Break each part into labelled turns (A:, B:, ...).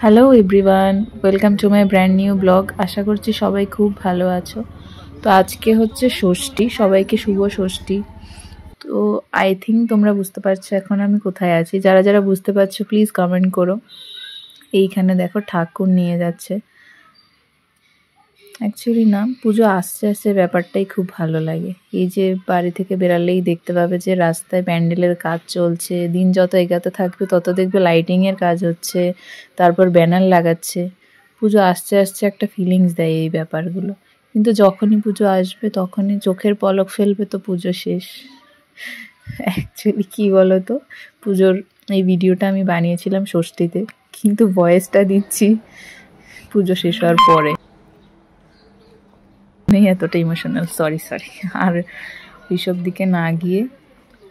A: Hello everyone, welcome to my brand new blog. আশা করছি সবাই খুব ভালো আছো। তো আজকে হচ্ছে ষষ্ঠী, সবাইকে শুভ ষষ্ঠী। তো আই থিঙ্ক তোমরা বুঝতে পারছো এখন আমি কোথায় আছি। যারা যারা বুঝতে পারছো প্লিজ কমেন্ট করো। এইখানে দেখো ঠাকুর নিয়ে যাচ্ছে। অ্যাকচুয়ালি না, পুজো আসতে আসতে ব্যাপারটাই খুব ভালো লাগে। এই যে বাড়ি থেকে বেরালেই দেখতে পাবে যে রাস্তায় প্যান্ডেলের কাজ চলছে। দিন যত এগাতে থাকবে তত দেখবে লাইটিংয়ের কাজ হচ্ছে, তারপর ব্যানার লাগাচ্ছে। পুজো আসতে আসতে একটা ফিলিংস দেয় এই ব্যাপারগুলো। কিন্তু যখনই পুজো আসবে তখনই চোখের পলক ফেলবে তো পুজো শেষ। অ্যাকচুয়ালি কী বলো তো, পুজোর এই ভিডিওটা আমি বানিয়েছিলাম ষষ্ঠীতে, কিন্তু ভয়েসটা দিচ্ছি পুজো শেষ হওয়ার পরে। নেই এতটা ইমোশনাল, সরি। আর এইসব দিকে না গিয়ে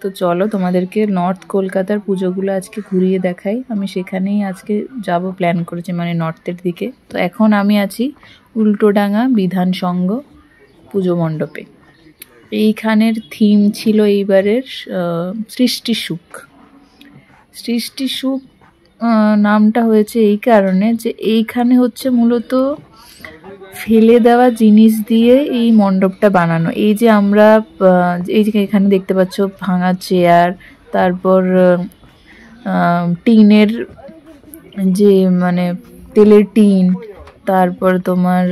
A: তো চলো তোমাদেরকে নর্থ কলকাতার পুজোগুলো আজকে ঘুরিয়ে দেখাই। আমি সেখানেই আজকে যাব প্ল্যান করেছি, মানে নর্থের দিকে। তো এখন আমি আছি উল্টোডাঙা বিধান সংঘ পুজো মণ্ডপে। এইখানের থিম ছিল এইবারের সৃষ্টি সুখ। সৃষ্টি সুখ নামটা হয়েছে এই কারণে যে এইখানে হচ্ছে মূলত ফেলে দেওয়া জিনিস দিয়ে এই মণ্ডপটা বানানো। এই যে আমরা এই যে এখানে দেখতে পাচ্ছ ভাঙা চেয়ার, তারপর টিনের যে মানে তেলের টিন, তারপর তোমার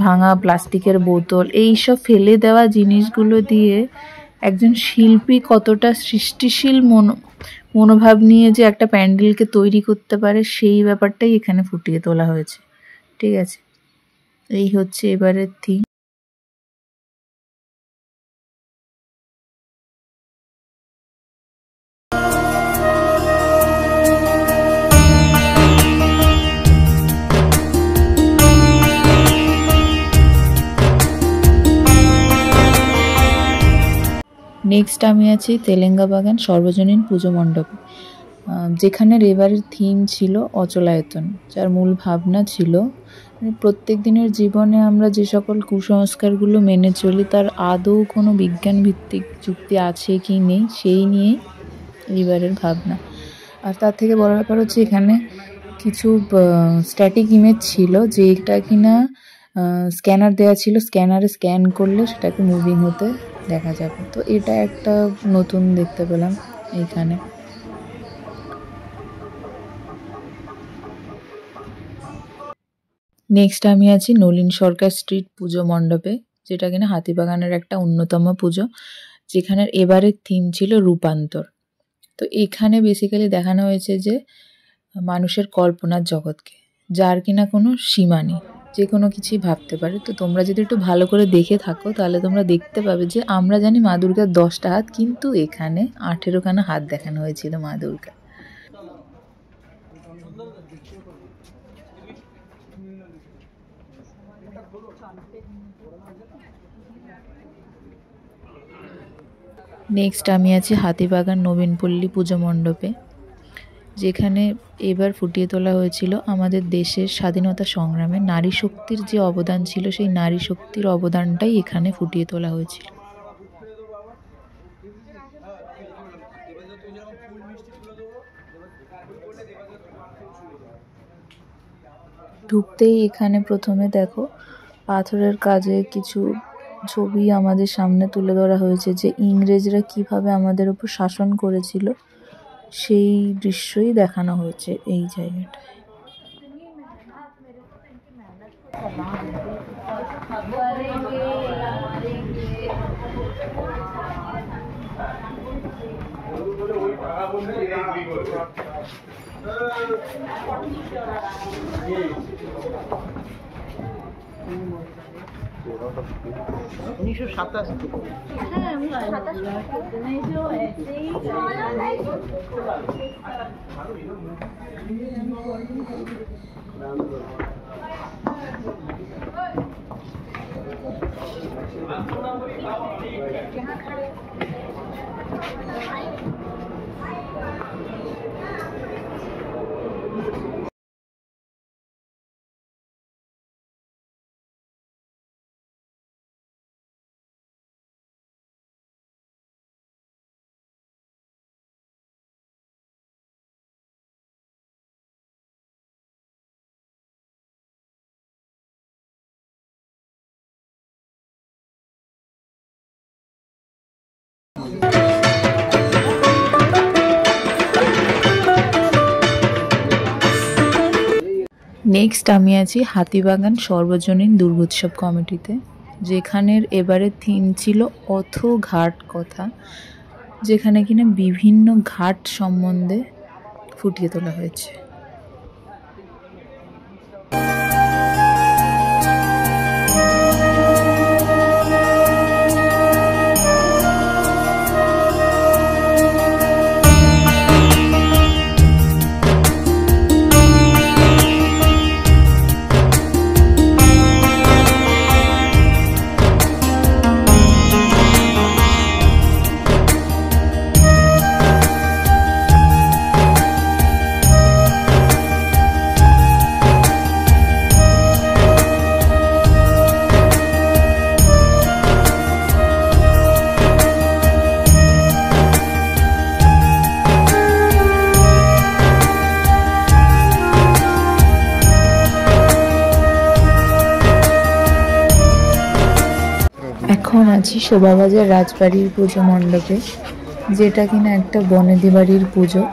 A: ভাঙা প্লাস্টিকের বোতল, এই সব ফেলে দেওয়া জিনিসগুলো দিয়ে একজন শিল্পী কতটা সৃষ্টিশীল মনোভাব নিয়ে যে একটা প্যান্ডেলকে তৈরি করতে পারে সেই ব্যাপারটাই এখানে ফুটিয়ে তোলা হয়েছে। ঠিক আছে, এই হচ্ছে এবারের থিম। নেক্সট আমি আছি তেলেঙ্গা বাগান সর্বজনীন পুজো মণ্ডপে, যেখানের এবারের থিম ছিল অচলায়তন, যার মূল ভাবনা ছিল প্রত্যেক দিনের জীবনে আমরা যে সকল কুসংস্কারগুলো মেনে চলি তার আদৌ কোনো বিজ্ঞান ভিত্তিক যুক্তি আছে কি নেই সেই নিয়েই এইবারের ভাবনা। আর তার থেকে বড় ব্যাপার হচ্ছে এখানে কিছু স্ট্যাটিক ইমেজ ছিল, যেটা কিনা স্ক্যানার দেওয়া ছিল, স্ক্যানারে স্ক্যান করলে সেটাকে মুভিং হতে দেখা যাবে। তো এটা একটা নতুন দেখতে পেলাম এইখানে। নেক্সট আমি আছি নলিন সরকার স্ট্রিট পুজো মণ্ডপে, যেটা কিনা হাতিবাগানের একটা অন্যতম পুজো, যেখানের এবারের থিম ছিল রূপান্তর। তো এখানে বেসিক্যালি দেখানো হয়েছে যে মানুষের কল্পনার জগৎকে, যার কিনা কোনো সীমা নেই, যে কোনো কিছুই ভাবতে পারে। তো তোমরা যদি একটু ভালো করে দেখে থাকো তাহলে তোমরা দেখতে পাবে যে আমরা জানি মা দুর্গার 10টা হাত, কিন্তু এখানে 18খানা হাত দেখানো হয়েছিল মা দুর্গা। নেক্সট আমি আছি হাতিবাগান নবীনপল্লী পুজো মণ্ডপে, যেখানে এবার ফুটিয়ে তোলা হয়েছিল আমাদের দেশের স্বাধীনতা সংগ্রামে নারী শক্তির যে অবদান ছিল, সেই নারী শক্তির অবদানটাই এখানে ফুটিয়ে তোলা হয়েছিল। ঢুকতেই এখানে প্রথমে দেখো পাথরের কাজে কিছু ছবি আমাদের সামনে তুলে ধরা হয়েছে, যে ইংরেজরা কিভাবে আমাদের উপর শাসন করেছিল সেই দৃশ্যই দেখানো হয়েছে এই জায়গাটায়। নেক্সট আমি আছি হাতিবাগান সর্বজনীন দুর্গোৎসব কমিটিতে, যেখানের এবারের থিম ছিল অথ ঘাট কথা, যেখানে কিনা বিভিন্ন ঘাট সম্বন্ধে ফুটিয়ে তোলা হয়েছে। এখন আছি শোভাবাজার রাজবাড়ির পুজো মণ্ডপে, যেটা কিনা একটা বনেদি বাড়ির পুজো।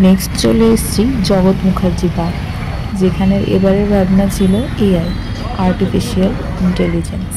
A: নেক্সট চলে এসেছি জগৎ মুখার্জি পার্ক, যেখানে এবারের ভাবনা ছিল এআই, আর্টিফিশিয়াল ইন্টেলিজেন্স।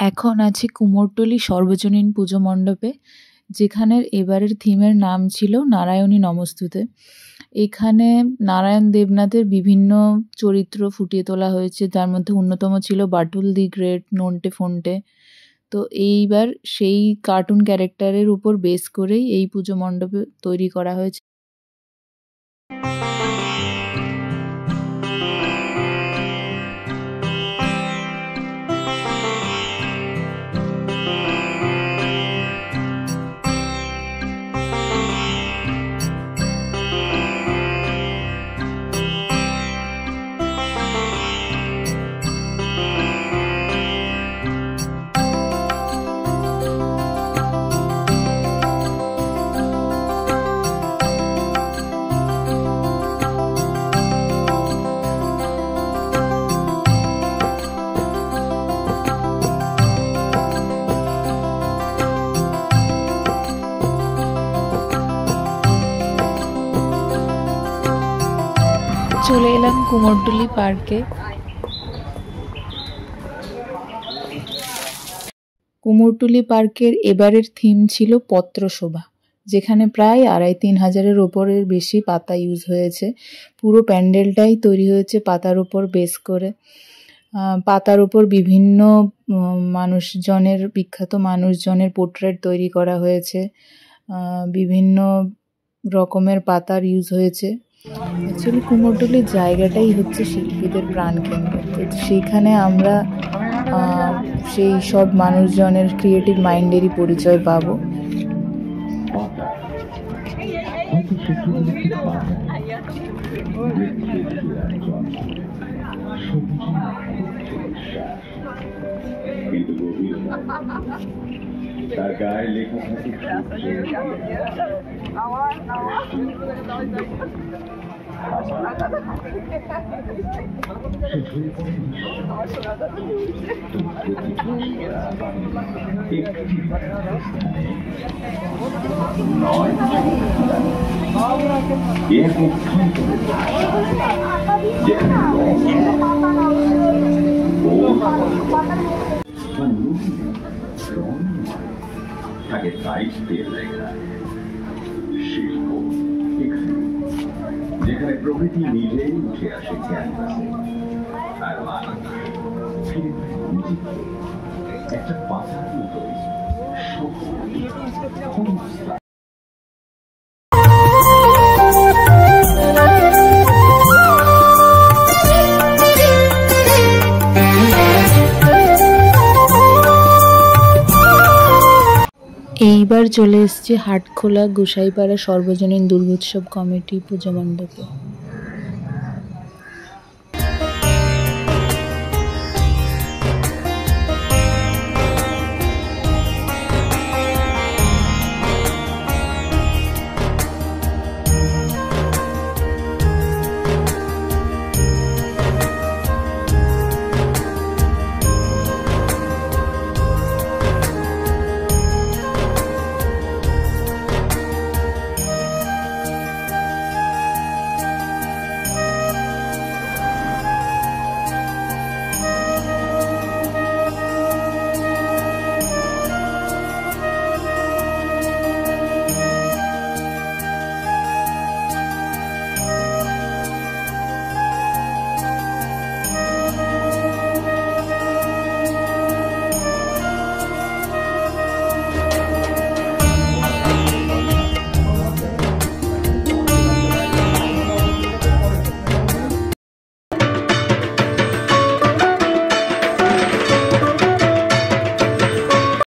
A: এখন আছি কুমোরটুলি সর্বজনীন পুজো মণ্ডপে, যেখানের এবারের থিমের নাম ছিল নারায়ণী নমস্তুতে। এখানে নারায়ণ দেবনাথের বিভিন্ন চরিত্র ফুটিয়ে তোলা হয়েছে, যার মধ্যে অন্যতম ছিল বাটুল দি গ্রেট, নন্টে ফন্টে। তো এইবার সেই কার্টুন ক্যারেক্টারের উপর বেস করেই এই পুজো মণ্ডপে তৈরি করা হয়েছে। চলে এলাম কুমোরটুলি পার্কে। কুমোরটুলি পার্কের এবারের থিম ছিল পত্রশোভা, যেখানে প্রায় ২,৫০০ হাজারের ওপরের বেশি পাতা ইউজ হয়েছে। পুরো প্যান্ডেলটাই তৈরি হয়েছে পাতার উপর বেস করে। পাতার উপর বিভিন্ন মানুষজনের, বিখ্যাত মানুষজনের পোর্ট্রেট তৈরি করা হয়েছে। বিভিন্ন রকমের পাতার ইউজ হয়েছে। অ্যাকচুয়ালি কুমোরটুলির জায়গাটাই হচ্ছে শিল্পীদের প্রাণকেন্দ্র। তো সেখানে আমরা সেই সব মানুষজনের ক্রিয়েটিভ মাইন্ডেরই পরিচয় পাবো।
B: তার গায়ে লেখা থাকে তাকে দায়িত্বের লেখা শিল্প, যেখানে প্রকৃতি নিজেই উঠে আসে ক্যানভাসে আর মানুষ ফিরে নিজেকে একটা পাতার মতোই
A: এইবার চলে এসেছি হাটখোলা গোসাইপাড়া সর্বজনীন দুর্গোৎসব কমিটি পুজো মণ্ডপে।